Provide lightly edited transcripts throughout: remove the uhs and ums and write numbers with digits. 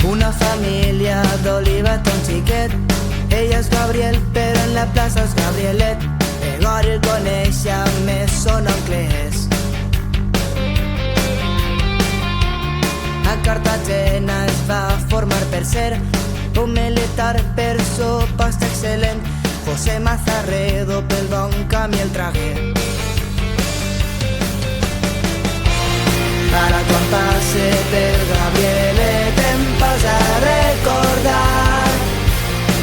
Una família d'Oliva té un xiquet. Ell és Gabriel, però en la plaça és Gabrielet. Gregori el coneix, a més son oncle és. A Cartagena es va formar per ser un militar, per so pasta excel·lent. José Mazarredo pel bon camí el tragué. Ara quan passe per Gabrielet em posa a recordar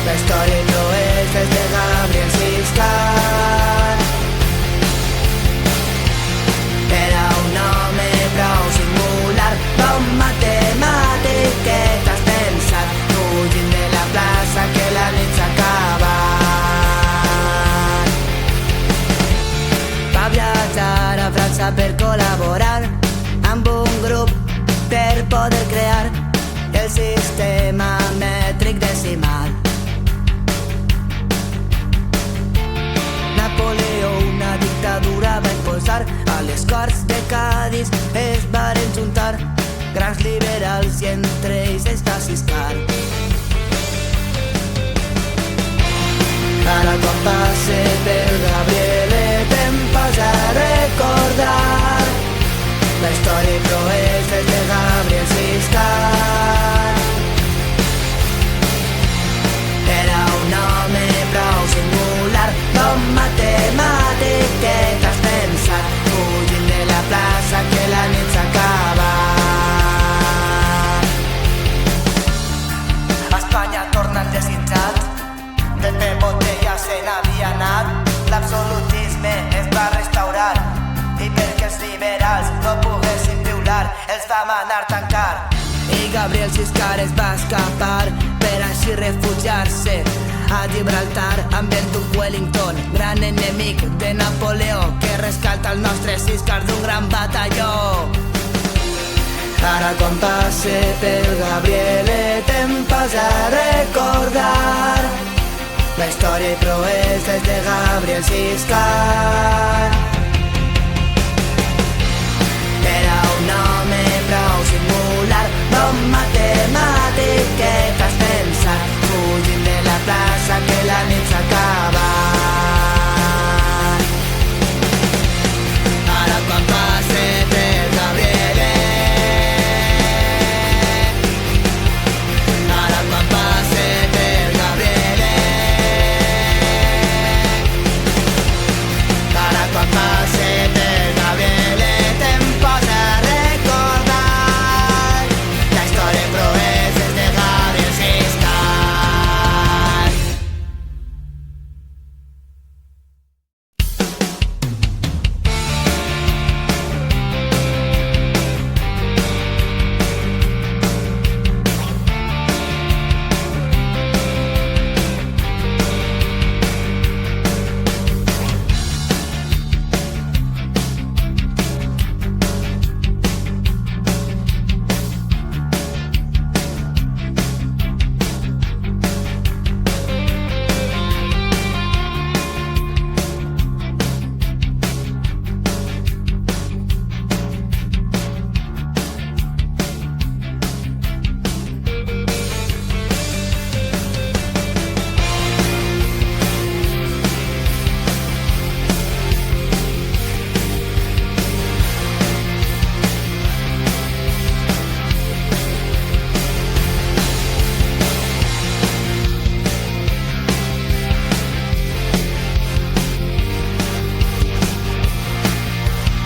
la història i proezes de Gabriel Siscar. Era un home prou singular, bon matemàtic, què t'has pensat? Fugint de la plaça que la nit s'acaba. Va viatjar a França per col·laborar amb un grup per poder crear el sistema mètric decimal. Napoleó una dictadura va imposar, a les Corts de Cadis es varen juntar grans liberals i entre ells està Siscar. Ara quan passe per Gabrielet em posa a recordar la història i proezes de Gabriel Siscar. Era un home prou singular, bon matemàtic, què t'has pensat? Fugint de la plaça que la nit s'acaba. A Espanya torna el desitjat, de Pep Botella se n'havia anat. L'absolutisme es va restaurar i perquè els liberals no poguessin violar els va manar tancar. I Gabriel Siscar es va escapar per així refugiar-se a Gibraltar amb el duc Wellington, gran enemic de Napoleó, que rescata el nostre Siscar d'un gran batalló. Ara quan passe per Gabrielet em posa a recordar la història i proezes de Gabriel Siscar. Era un home prou singular, bon